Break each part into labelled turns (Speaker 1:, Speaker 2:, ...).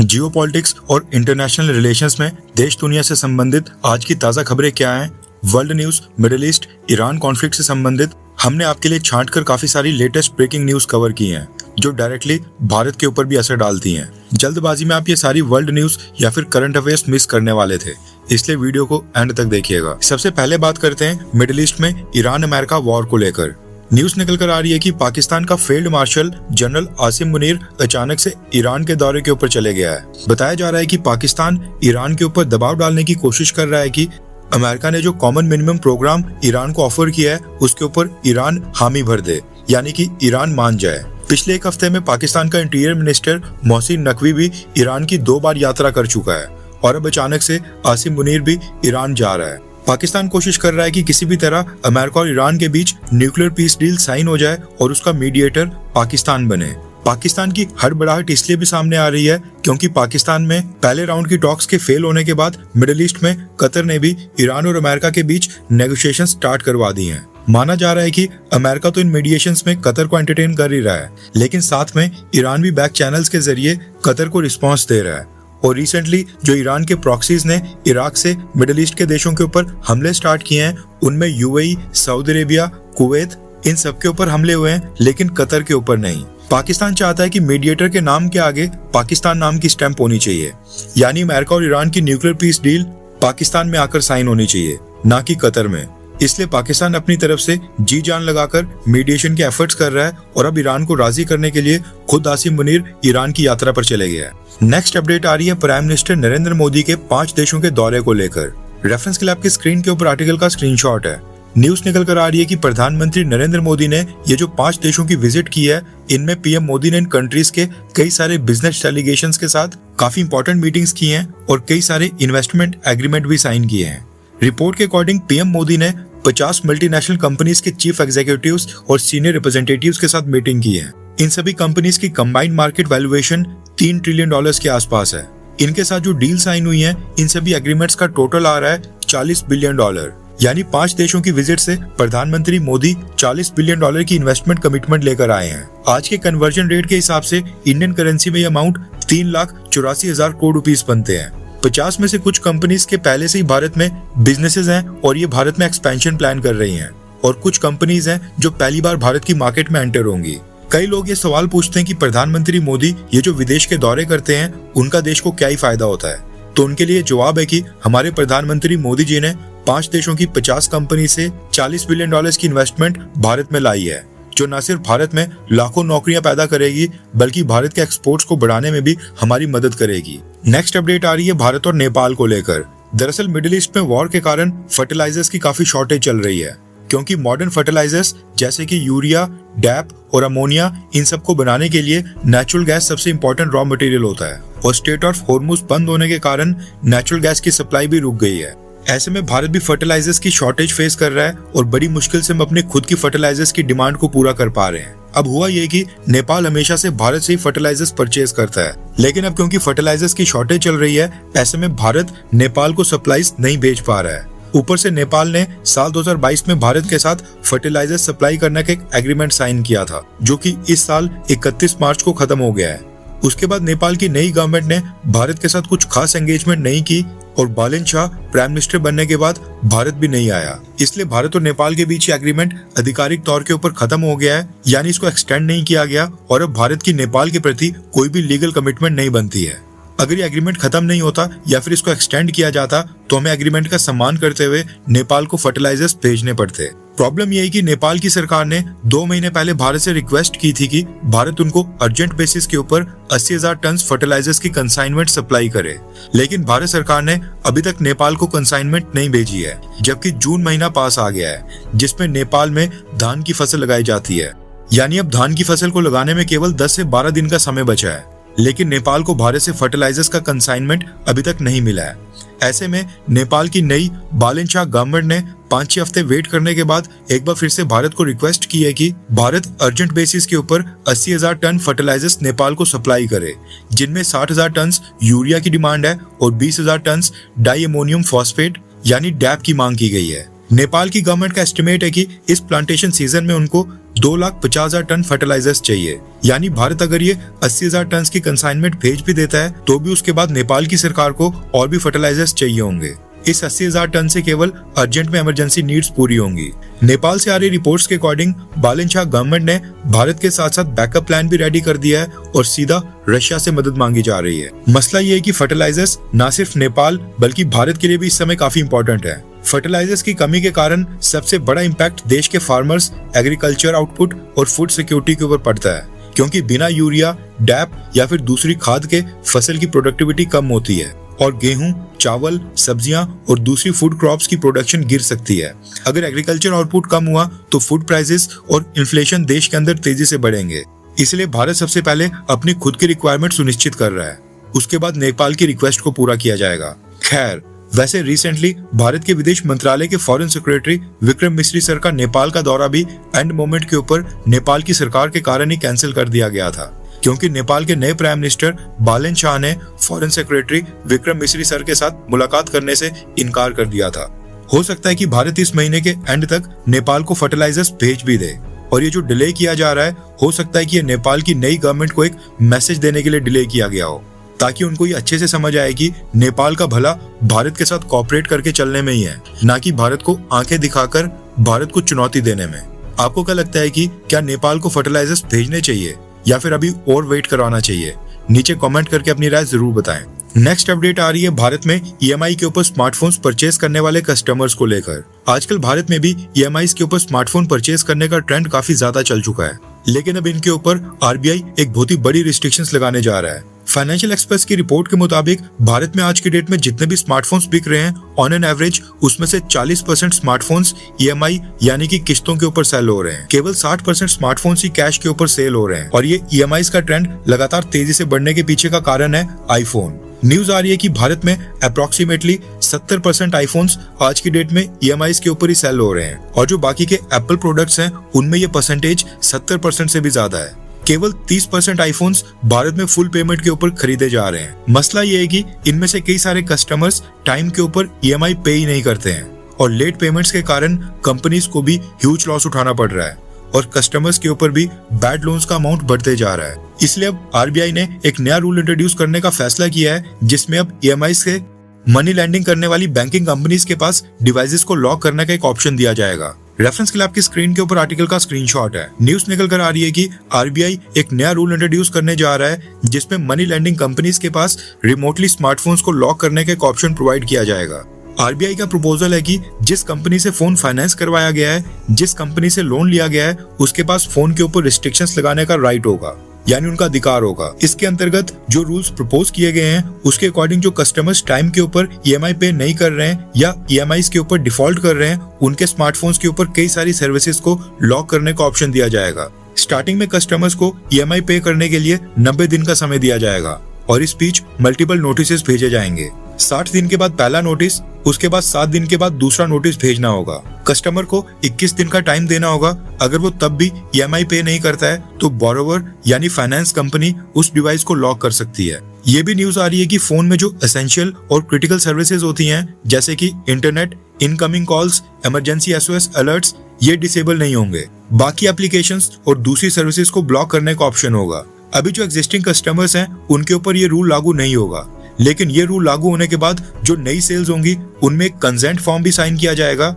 Speaker 1: Geopolitics और international relations में देश दुनिया से संबंधित आज की ताज़ा खबरें क्या हैं, world news, middle east, Iran conflict से संबंधित हमने आपके लिए छांटकर काफ़ी सारी लेटेस्ट ब्रेकिंग न्यूज़ कवर की हैं जो डायरेक्टली भारत के ऊपर भी असर डालती हैं। जल्दबाजी में आप ये सारी वर्ल्ड न्यूज़ या फिर करंट अफेयर्स मिस करने वाले थे, इसलिए वीडियो को एंड तक देखिएगा। सबसे पहले बात करते हैं मिडिल ईस्ट में ईरान अमेरिका वॉर को लेकर। न्यूज निकल कर आ रही है कि पाकिस्तान का field marshal general Asim Munir अचानक से ईरान के दौरे के ऊपर चले गया है। बताया जा रहा है कि पाकिस्तान ईरान के ऊपर दबाव डालने की कोशिश कर रहा है कि अमेरिका ने जो कॉमन मिनिमम प्रोग्राम ईरान को ऑफर किया है उसके ऊपर ईरान हामी भर दे, यानी कि ईरान मान जाए। पिछले एक हफ्ते में पाकिस्तान का इंटीरियर मिनिस्टर मोहसिन नकवी भी ईरान की 2 बार यात्रा कर चुका है और अब अचानक से आसिम मुनीर भी ईरान जा रहा है। पाकिस्तान कोशिश कर रहा है कि किसी भी तरह अमेरिका और ईरान के बीच न्यूक्लियर पीस डील साइन हो जाए और उसका मीडिएटर पाकिस्तान बने। पाकिस्तान की हड़बड़ाहट इसलिए भी सामने आ रही है क्योंकि पाकिस्तान में पहले राउंड की टॉक्स के फेल होने के बाद मिडिल ईस्ट में कतर ने भी ईरान और अमेरिका के बीच नेगोशिएशन स्टार्ट करवा दी हैं। माना जा रहा है कि अमेरिका तो इन मीडिएशंस में कतर को एंटरटेन कर ही रहा है, लेकिन साथ में ईरान भी बैक चैनल्स के जरिए कतर को रिस्पॉन्स दे रहा है। और रिसेंटली जो ईरान के प्रॉक्सीज ने इराक से मिडिल ईस्ट के देशों के ऊपर हमले स्टार्ट किए हैं, उनमें यूएई, सऊदी अरेबिया, कुवैत, इन सब के ऊपर हमले हुए हैं, लेकिन कतर के ऊपर नहीं। पाकिस्तान चाहता है कि मीडिएटर के नाम के आगे पाकिस्तान नाम की स्टैंप होनी चाहिए, यानी अमेरिका और ईरान की न्यूक्लियर पीस डील पाकिस्तान में आकर साइन होनी चाहिए, ना कि कतर में। इसलिए पाकिस्तान अपनी तरफ से जी जान लगाकर मीडिएशन के एफर्ट्स कर रहा है और अब ईरान को राजी करने के लिए खुद आसिम मुनीर ईरान की यात्रा पर चले गया है। नेक्स्ट अपडेट आ रही है प्राइम मिनिस्टर नरेंद्र मोदी के 5 देशों के दौरे को लेकर। रेफरेंस के लिए आपकी स्क्रीन के ऊपर आर्टिकल का स्क्रीनशॉट है। न्यूज निकल कर आ रही है कि प्रधानमंत्री नरेंद्र मोदी ने ये जो 5 देशों की विजिट की है, इनमें पीएम मोदी ने इन कंट्रीज के कई सारे बिजनेस डेलीगेशंस के साथ काफी इंपॉर्टेंट मीटिंग्स की हैं और कई सारे इन्वेस्टमेंट एग्रीमेंट भी साइन किए हैं। रिपोर्ट के अकॉर्डिंग पीएम मोदी ने 50 मल्टीनेशनल कंपनीज के चीफ एग्जीक्यूटिव्स और सीनियर रिप्रेजेंटेटिव्स के साथ मीटिंग की है। इन सभी कंपनीज की कंबाइंड मार्केट वैल्यूएशन $3 ट्रिलियन के आसपास है। इनके साथ जो डील साइन हुई है, इन सभी एग्रीमेंट्स का टोटल आ रहा है $40 बिलियन। यानी 5 देशों की विजिट से प्रधानमंत्री मोदी $40 बिलियन की इन्वेस्टमेंट कमिटमेंट लेकर आए हैं। आज के कन्वर्जन रेट के हिसाब से इंडियन करेंसी में ये अमाउंट 3,84,000 करोड़ रुपीस बनते हैं। 50 में से कुछ कंपनीज के पहले से ही भारत में बिजनेसेस हैं और ये भारत में एक्सपेंशन प्लान कर रही हैं, और कुछ कंपनीज हैं जो पहली बार भारत की मार्केट में एंटर होंगी। कई लोग ये सवाल पूछते हैं कि प्रधानमंत्री मोदी ये जो विदेश के दौरे करते हैं, उनका देश को क्या ही फायदा होता है। तो उनके लिए जवाब है कि हमारे प्रधानमंत्री मोदी जी ने 5 देशों की 50 कंपनी से $40 बिलियन की इन्वेस्टमेंट भारत में लाई है, जो न सिर्फ भारत में लाखों नौकरियां पैदा करेगी, बल्कि भारत के एक्सपोर्ट्स को बढ़ाने में भी हमारी मदद करेगी। नेक्स्ट अपडेट आ रही है भारत और नेपाल को लेकर। दरअसल मिडिल ईस्ट में वॉर के कारण फर्टिलाइजर्स की काफी शॉर्टेज चल रही है, क्योंकि मॉडर्न फर्टिलाइजर्स जैसे कि यूरिया, डैप और अमोनिया, इन सब को बनाने के लिए नेचुरल गैस सबसे इंपॉर्टेंट रॉ मटेरियल होता है, और स्ट्रेट ऑफ हॉर्मुज बंद होने के कारण नेचुरल गैस की सप्लाई भी रुक गई है। ऐसे में भारत भी फर्टिलाइजर्स की शॉर्टेज फेस कर रहा है और बड़ी मुश्किल से हम अपने खुद की फर्टिलाइजर्स की डिमांड को पूरा कर पा रहे हैं। अब हुआ ये कि नेपाल हमेशा से भारत से ही फर्टिलाइजर्स परचेज करता है, लेकिन अब क्योंकि फर्टिलाइजर्स की शॉर्टेज चल रही है, ऐसे में भारत नेपाल को सप्लाईज नहीं भेज पा रहा है। ऊपर से नेपाल ने साल 2022 में भारत के साथ फर्टिलाइजर सप्लाई करने का एक एग्रीमेंट साइन किया था, जो कि इस साल 31 मार्च को खत्म हो गया है। उसके बाद नेपाल की नई गवर्नमेंट ने भारत के साथ कुछ खास एंगेजमेंट नहीं की और बालन शाह प्राइम मिनिस्टर बनने के बाद भारत भी नहीं आया। इसलिए भारत और नेपाल के बीच एग्रीमेंट आधिकारिक तौर के ऊपर खत्म हो गया है, यानी इसको एक्सटेंड नहीं किया गया और अब भारत की नेपाल के प्रति कोई भी लीगल कमिटमेंट नहीं बनती है। अगर ये एग्रीमेंट खत्म नहीं होता या फिर इसको एक्सटेंड किया जाता, तो हमें एग्रीमेंट का सम्मान करते हुए नेपाल को फर्टिलाइजर्स भेजने पड़ते। प्रॉब्लम यही कि नेपाल की सरकार ने 2 महीने पहले भारत से रिक्वेस्ट की थी कि भारत उनको अर्जेंट बेसिस के ऊपर 80,000 टन फर्टिलाइजर्स की कंसाइनमेंट सप्लाई करे, लेकिन भारत सरकार ने अभी तक नेपाल को कंसाइनमेंट नहीं भेजी है, जबकि जून महीना पास आ गया है, जिसमें नेपाल में धान की फसल लगाई जाती है। यानी अब धान की फसल को लगाने में केवल 10 से 12 दिन का समय बचा है, लेकिन नेपाल को भारत से फर्टिलाइजर्स का कंसाइनमेंट अभी तक नहीं मिला है। ऐसे में नेपाल की नई बालन शाह गवर्नमेंट ने 5-6 हफ्ते वेट करने के बाद एक बार फिर से भारत को रिक्वेस्ट की है कि भारत अर्जेंट बेसिस के ऊपर 80,000 टन फर्टिलाइजर्स नेपाल को सप्लाई करे, जिनमें 60,000 टन यूरिया की डिमांड है और 20,000 टन डाई अमोनियम फॉस्फेट यानी डैप की मांग की गई है। नेपाल की गवर्नमेंट का एस्टिमेट है कि इस प्लांटेशन सीजन में उनको 2,50,000 टन फर्टिलाइजर्स चाहिए। यानी भारत अगर ये 80,000 टन की कंसाइनमेंट भेज भी देता है तो भी उसके बाद नेपाल की सरकार को और भी फर्टिलाइजर्स चाहिए होंगे। इस 80,000 टन से केवल अर्जेंट में इमरजेंसी नीड्स पूरी होंगी। नेपाल से आ रही रिपोर्ट्स के अकॉर्डिंग बालनशाह गवर्नमेंट ने भारत के साथ साथ बैकअप प्लान भी रेडी कर दिया है और सीधा रशिया से मदद मांगी जा रही है। मसला ये है कि फर्टिलाइजर्स न सिर्फ नेपाल बल्कि भारत के लिए भी इस समय काफी इंपॉर्टेंट है। फर्टिलाइजर्स की कमी के कारण सबसे बड़ा इम्पैक्ट देश के फार्मर्स, एग्रीकल्चर आउटपुट और फूड सिक्योरिटी के ऊपर पड़ता है, क्योंकि बिना यूरिया, डैप या फिर दूसरी खाद के फसल की प्रोडक्टिविटी कम होती है और गेहूं, चावल, सब्जियां और दूसरी फूड क्रॉप्स की प्रोडक्शन गिर सकती है। अगर एग्रीकल्चर आउटपुट कम हुआ तो फूड प्राइसेस और इन्फ्लेशन देश के अंदर तेजी से बढ़ेंगे। इसलिए भारत सबसे पहले अपनी खुद की रिक्वायरमेंट सुनिश्चित कर रहा है, उसके बाद नेपाल की रिक्वेस्ट को पूरा किया जाएगा। खैर, वैसे रिसेंटली भारत के विदेश मंत्रालय के फॉरेन सेक्रेटरी विक्रम मिश्री सर का नेपाल का दौरा भी एंड मोमेंट के ऊपर नेपाल की सरकार के कारण ही कैंसिल कर दिया गया था, क्योंकि नेपाल के नए प्राइम मिनिस्टर बालनशाह ने फॉरेन सेक्रेटरी विक्रम मिश्री सर के साथ मुलाकात करने से इनकार कर दिया था। हो सकता है कि भारत इस महीने के एंड तक नेपाल को फर्टिलाइजर्स भेज भी दे, और ये जो डिले किया जा रहा है हो सकता है कि ये नेपाल की नई गवर्नमेंट को एक मैसेज देने के लिए डिले किया गया हो, ताकि उनको ये अच्छे से समझ आए कि नेपाल का भला भारत के साथ कोऑपरेट करके चलने में ही है, ना कि भारत को आंखें दिखाकर भारत को चुनौती देने में। आपको क्या लगता है कि क्या नेपाल को फर्टिलाइजर्स भेजने चाहिए या फिर अभी और वेट करवाना चाहिए? नीचे कमेंट करके अपनी राय जरूर बताएं। नेक्स्ट अपडेट आ रही है भारत में ईएमआई के ऊपर स्मार्टफोन्स परचेज करने वाले कस्टमर्स को लेकर। आजकल भारत में भी ईएमआई के ऊपर स्मार्टफोन परचेज करने का ट्रेंड काफी ज्यादा चल चुका है, लेकिन अब इनके ऊपर आरबीआई एक बहुत ही बड़ी रिस्ट्रिक्शंस लगाने जा रहा है। फाइनेंशियल एक्सप्रेस की रिपोर्ट के मुताबिक भारत में आज की डेट में जितने भी स्मार्टफोन्स बिक रहे हैं ऑन एन एवरेज उसमें से 40% स्मार्टफोन्स ईएमआई यानी कि किस्तों के ऊपर सेल हो रहे हैं। केवल 60% स्मार्टफोन्स ही कैश के ऊपर सेल हो रहे हैं, और ये ईएमआई का ट्रेंड लगातार तेजी से बढ़ने के पीछे का कारण है आईफोन। न्यूज आ रही है कि भारत में अप्रोक्सीमेटली 70% आईफोन्स आज की डेट में ईएमआई के ऊपर ही सेल हो रहे हैं, और जो बाकी के एप्पल प्रोडक्ट्स हैं उनमें ये परसेंटेज 70% से भी ज्यादा है। केवल 30% आईफोन्स भारत में फुल पेमेंट के ऊपर खरीदे जा रहे हैं। मसला ये है कि इनमें से कई सारे कस्टमर्स टाइम के ऊपर ईएमआई पे ही नहीं करते हैं, और लेट पेमेंट्स के कारण कंपनीज को भी ह्यूज लॉस उठाना पड़ रहा है, और कस्टमर्स के ऊपर भी बैड लोन्स का अमाउंट बढ़ते जा रहा है। इसलिए अब आरबीआई ने एक नया रूल इंट्रोड्यूस करने का फैसला किया है, जिसमें अब ईएमआई से मनी लैंडिंग करने वाली बैंकिंग कंपनीज के पास डिवाइसेस को लॉक करने का एक ऑप्शन दिया जाएगा। रेफरेंस के लिए आपकी स्क्रीन के ऊपर आर्टिकल का स्क्रीनशॉट है। न्यूज निकल कर आ रही है कि आरबीआई एक नया रूल इंट्रोड्यूस करने जा रहा है, जिसमें मनी लैंडिंग कंपनीज के पास रिमोटली स्मार्टफोन्स को लॉक करने का एक ऑप्शन प्रोवाइड किया जाएगा। आरबीआई का प्रपोजल है कि जिस कंपनी से फोन फाइनेंस करवाया गया है, जिस कंपनी से लोन लिया गया है, उसके पास फोन के ऊपर रिस्ट्रिक्शंस लगाने का राइट होगा, यानी उनका अधिकार होगा। इसके अंतर्गत जो रूल्स प्रपोज किए गए हैं उसके अकॉर्डिंग जो कस्टमर्स टाइम के ऊपर ईएमआई पे नहीं कर रहे हैं या ईएमआई के ऊपर डिफॉल्ट कर रहे हैं, उनके स्मार्टफोन्स के ऊपर कई सारी सर्विसेज को लॉक करने का ऑप्शन दिया जाएगा। स्टार्टिंग में कस्टमर्स को ईएमआई पे करने के लिए 90 दिन का समय दिया जाएगा, और इस बीच मल्टीपल नोटिस भेजे जाएंगे। 60 दिन के बाद पहला नोटिस, उसके बाद 7 दिन के बाद दूसरा नोटिस भेजना होगा। कस्टमर को 21 दिन का टाइम देना होगा। अगर वो तब भी ईएमआई पे नहीं करता है तो बोरोवर यानी फाइनेंस कंपनी उस डिवाइस को लॉक कर सकती है। ये भी न्यूज आ रही है कि फोन में जो एसेंशियल और क्रिटिकल सर्विसेज होती हैं, जैसे कि internet, incoming calls, emergency SOS alerts, ये डिसेबल नहीं होंगे। बाकी एप्लीकेशंस और दूसरी सर्विसेज को ब्लॉक करने का ऑप्शन होगा। अभी जो एग्जिस्टिंग कस्टमर्स हैं उनके ऊपर ये रूल लागू नहीं होगा, लेकिन ये रूल लागू होने के बाद जो नई सेल्स होंगी उनमें एक कंसेंट फॉर्म भी साइन किया जाएगा,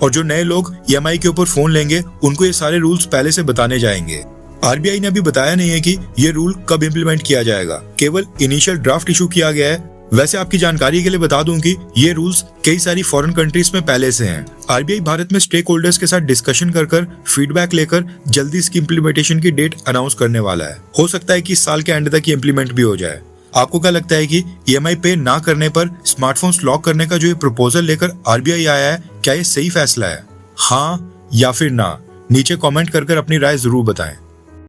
Speaker 1: और जो नए लोग ईएमआई के ऊपर फोन लेंगे उनको ये सारे रूल्स पहले से बताने जाएंगे। आरबीआई ने अभी बताया नहीं है कि ये रूल कब इम्प्लीमेंट किया जाएगा, केवल इनिशियल ड्राफ्ट इशू किया गया है। वैसे आपकी जानकारी के लिए बता दूं कि ये रूल्स कई सारी फॉरेन कंट्रीज में पहले से हैं। आरबीआई भारत में स्टेक होल्डर्स के साथ डिस्कशन कर फीडबैक लेकर जल्दी इसकी इम्प्लीमेंटेशन की डेट अनाउंस करने वाला है। हो सकता है कि इस साल के एंड तक ये इम्प्लीमेंट भी हो जाए। आपको क्या लगता है कि ईएमआई पे ना करने पर स्मार्टफोन्स लॉक करने का जो ये प्रपोजल लेकर आरबीआई आया है, क्या ये सही फैसला है? हाँ या फिर ना? नीचे कमेंट कर अपनी राय जरूर बताएं।